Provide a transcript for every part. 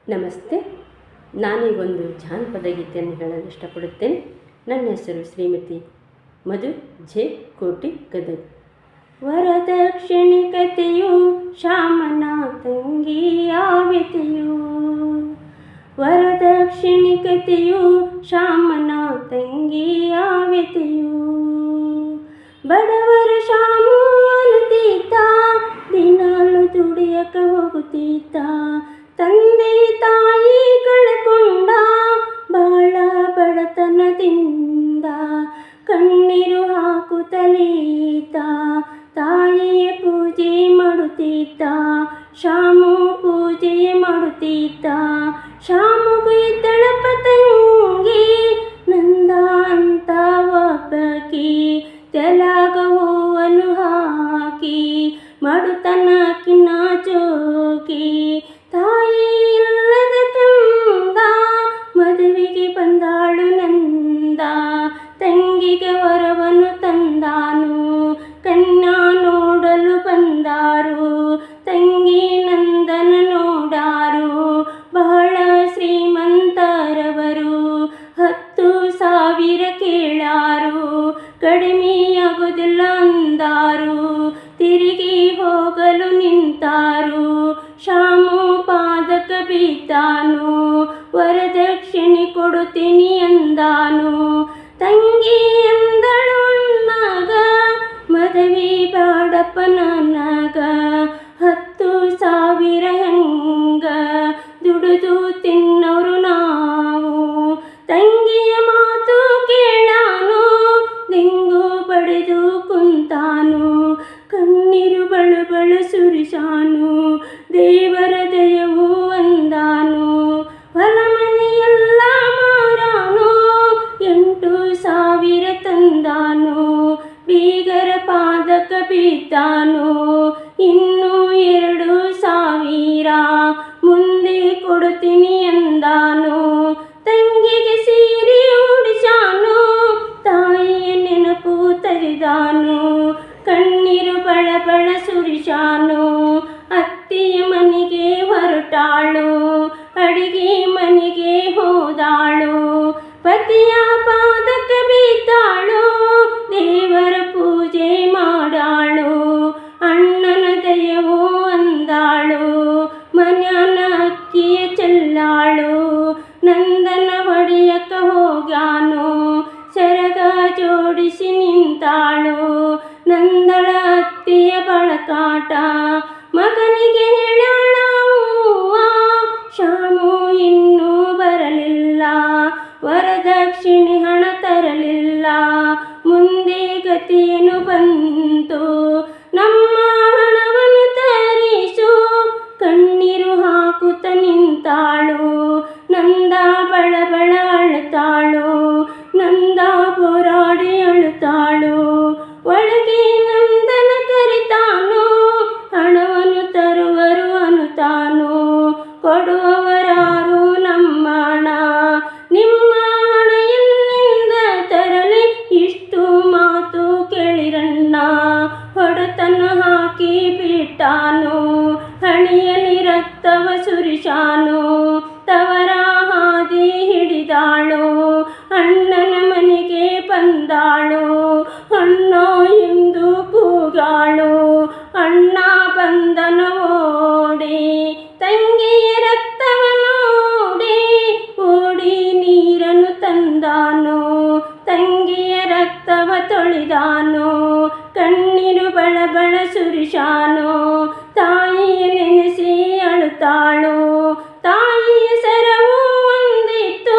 ನಮಸ್ತೆ. ನಾನೀಗೊಂದು ಜಾನಪದ ಗೀತೆಯನ್ನು ಹೇಳಲು ಇಷ್ಟಪಡುತ್ತೇನೆ. ನನ್ನ ಹೆಸರು ಶ್ರೀಮತಿ ಮಧು ಜೆ ಕೋಟಿ ಗದಗ. ವರದಕ್ಷಿಣಿಕತೆಯು ಶ್ಯಾಮನ ತಂಗಿಯಾವಿತೆಯು, ವರದಕ್ಷಿಣಿಕತೆಯು ಶ್ಯಾಮನ ತಂಗಿಯಾವಿತೆಯು. ಬಡವರ ಶ್ಯಾಮು ಅನುತೀತ, ದಿನಾಲು ದುಡಿಯಕ ಹೋಗುತ್ತೀತ. ತಂದೆ ತಾಯಿ ಕಳಕೊಂಡ ಬಾಳ ಬಡತನದಿಂದ, ಕಣ್ಣೀರು ಹಾಕುತ್ತಲೀತ ತಾಯಿಯ ಪೂಜೆ ಮಾಡುತ್ತೀತ. ಶ್ಯಾಮು ಪೂಜೆ ಮಾಡುತ್ತೀತ. ಶ್ಯಾಮುಗೂ ಇದ್ದಳಪ್ಪ ತಂಗಿ ನಂದ ಅಂತ ಒಬ್ಬಕಿ, ತೆಲಗ ಹೂವನ್ನು ಹಾಕಿ ಮಾಡುತ್ತನಕಿನ ಜೋಗಿ. ತಾಯಿ ಇಲ್ಲದ ಕಂದ ಮದುವೆಗೆ ಬಂದಾಳು ನಂದ, ತಂಗಿಗೆ ವರವನ್ನು ತಂದಾನು ಕನ್ಯಾ ನೋಡಲು ಬಂದಾರು. ತಂಗಿ ನಂದನ ನೋಡಾರು ಬಹಳ ಶ್ರೀಮಂತರವರು, 10,000 ಕೇಳಾರು, ಕಡಿಮೆಯಾಗುವುದಿಲ್ಲ ಅಂದಾರು. ತಿರುಗಿ ಹೋಗಲು ನಿಂತಾರು, ಶ್ಯಾಮು ಪಾದಕ ಬಿದ್ದಾನು, ವರದಕ್ಷಿಣೆ ಕೊಡುತ್ತೀನಿ ಎಂದಾನು. ತಂಗಿ ಎಂದಳು ಅಣ್ಣಗ, ಮದುವೆ ಬಾಡಪ್ಪ ನನಗ, 10,000 ಹೆಂಗ ದುಡಿದು ತಿನ್ನೋರು ನಾವು. ತಂಗಿಯ ಮಾತು ಕೇಳಾನು, ದಿಂಗು ಬಡಿದು ಕುಂತಾನು, ಕಣ್ಣೀರು ಬಳು ಬಳು ಸುರಿಸಾನು, ದೇವರ ದಯವು ಅಂದಾನು. ಹೊಲ ಮನೆಯೆಲ್ಲ ಮಾರಾನು, 8,000 ತಂದಾನು, ಬೀಗರ ಪಾದಕ ಬಿದ್ದಾನು. ಇನ್ನು 2,000 ಮುಂದೆ ಕೊಡುತ್ತೀನಿ ಎಂದಾನು. ತಂಗಿಗೆ ಸೀರೆ ಉಡಿಸಾನು, ತಾಯಿಯ ನೆನಪು ತರಿದಾನು, ಕಣ್ಣೀರು ಬಳ ಬಳ ಸುರಿಸಾನು. ಅತ್ತೆಯ ಮನೆಗೆ ಹೊರಟಾಳು, ಅಡಿಗೆ ಮನೆಗೆ ಹೋದಾಳು, ಪತಿಯ ಪಾದಕ ಬಿದ್ದಾಳು, ದೇವರ ಪೂಜೆ ಮಾಡಾಳು, ಅಣ್ಣನ ದಯವು ಅಂದಾಳು, ಮನ್ಯಾನ ಅಕ್ಕಿಯ ಚೆಲ್ಲಾಳು. ನಂದನ ಹೊಡೆಯಕ ಹೋಗ್ಯಾನು, ಸೆರಗ ಜೋಡಿಸಿ ನಿಂತಾಳು, ನಂದಳ ಅತ್ತಿಯ ಬಳಕಾಟ, ಮಗನಿಗೆ ಹೇಳಾಳ ಅವ್ವ, ಶ್ಯಾಮು ಇನ್ನೂ ಬರಲಿಲ್ಲ, ವರದಕ್ಷಿಣೆ ಹಣ ತರಲಿಲ್ಲ. ಮುಂದೆ ಗತಿಯೇನು ಬಂತು, ನಮ್ಮ ಹಣವನ್ನು ತರಿಸು, ಕಣ್ಣೀರು ಹಾಕುತ್ತ ನಿಂತಾಳು. ನಂದ ಬಳ ಬಳ ಅಳುತ್ತಾಳು, ನಂದ ಹೋರಾಡಿ ಅಳುತ್ತಾಳು. ಒಳಗೆ ನಂದನ ಕರಿತಾನು, ಹಣವನ್ನು ತರುವರು ಅನ್ನುತ್ತಾನು, ಕೊಡುವವರಾರು ನಮ್ಮಣ್ಣ, ನಿಮ್ಮ ಹಣ ಎಲ್ಲಿಂದ ತರಲಿ, ಇಷ್ಟು ಮಾತು ಕೇಳಿರಣ್ಣ. ಹೊಡೆತನ ಹಾಕಿ ಬಿಟ್ಟಾನು, ಹಣಿಯಲ್ಲಿ ರಕ್ತವ ಸುರಿಸಾನು, ತವರ ಹಾದಿ ಹಿಡಿದಾಳು, ಅಣ್ಣನ ಮನೆಗೆ ಬಂದಾಳು, ಅಣ್ಣ ಎಂದು ಕೂಗಾಳು. ಅಣ್ಣ ಬಂದನ ಓಡಿ, ತಂಗಿಯ ರಕ್ತವ ನೋಡಿ, ಓಡಿ ನೀರನ್ನು ತಂದಾನು, ತಂಗಿಯ ರಕ್ತವ ತೊಳೆದಾನು, ಕಣ್ಣೀರು ಬಳ ಬಳ ಸುರಿಸಾನು. ತಾಯಿಯ ನೆನೆಸಿ ಅಳುತ್ತಾಳು, ತಾಯಿಯ ಸರವು ಒಂದಿತ್ತು,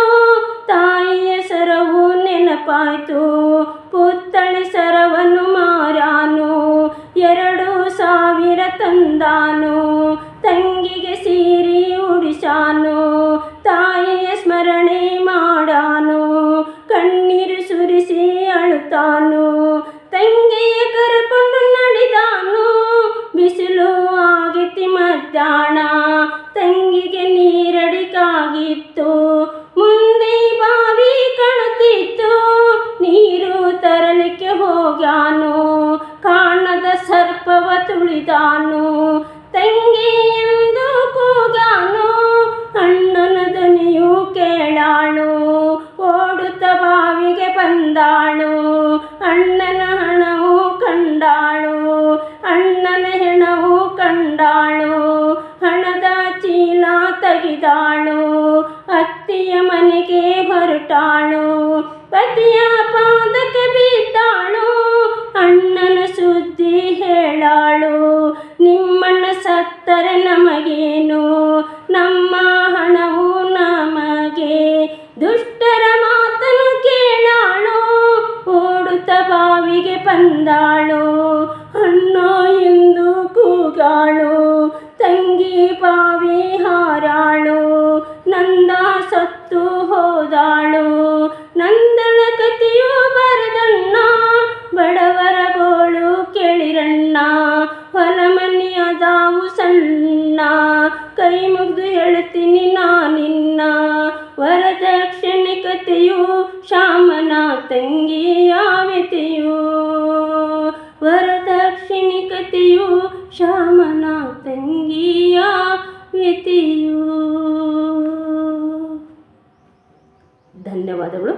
ತಾಯಿಯ ಸರವು ನೆನಪಾಯ್ತು, ಪುತ್ಥಳಿ ಸರವನ್ನು ಮಾರಾನು, 2,000 ತಂದಾನು, ತಂಗಿಗೆ ಸೀರೆ ಉಡಿಸಾನು, ತಾಯಿಯ ಸ್ಮರಣೆ ಮಾಡಾನು, ಕಣ್ಣೀರು ಸುರಿಸಿ ಅಳುತ್ತಾನು. ತಂಗಿಯ ಕರಕೊಂಡು ನಡೆದಾನು, ಬಿಸಿಲು ಆಗಿತಿ ಮಧ್ಯಾಹ್ನ, ತಂಗಿಗೆ ನೀರಡಿಕಾಗಿತ್ತು, ಮುಂದೆ ಬಾವಿ ಕಾಣುತ್ತಿತ್ತು, ನೀರು ತರಲಿಕ್ಕೆ ಹೋಗ್ಯಾನು, ಕಾಣದ ಸರ್ಪವ ತುಳಿದಾನು, ತಂಗಿ ಎಂದು ಕೂಗಾನು, ಅಣ್ಣ ಬಡಿದಾಳು, ಅತ್ತಿಯ ಮನೆಗೆ ಹೊರಟಾಳು, ಪತಿಯ ಪಾದಕ್ಕೆ ಬಿದ್ದಾಳು, ಅಣ್ಣನ ಸುದ್ದಿ ಹೇಳಾಳು. ನಿಮ್ಮಣ್ಣ ಸತ್ತರೆ ನಮಗೇನು, ನಮ್ಮ ಹಣವು ನಮಗೆ, ದುಷ್ಟರ ಮಾತನ್ನು ಕೇಳಾಳು, ಓಡುತ್ತ ಬಾವಿಗೆ ಬಂದಾಳು, ಅಣ್ಣ ಎಂದು ಕೂಗಾಳು, ತಂಗಿ ಬಾವಿ ಹಾರಾಳು, ನಂದ ಸತ್ತು ಹೋದಾಳು. ನಂದನ ಕಥೆಯು ಬರದಣ್ಣ, ಬಡವರ ಗೋಳು ಕೇಳಿರಣ್ಣ, ಹೊಲ ಮನೆಯದಾವು ಸಣ್ಣ, ಕೈ ಮುಗ್ದು ಹೇಳ್ತೀನಿ ನಾನಿನ್ನ, ವರದಕ್ಷಿಣೆ ಕಥೆಯು ಶಾಮನ ತಂಗಿಯ ವ್ಯಥೆಯು, ವರದಕ್ಷಿಣೆ ಕಥೆಯು ಶಾಮನ ತಂಗಿಯ ವ್ಯಥೆಯು. ಧನ್ಯವಾದಗಳು.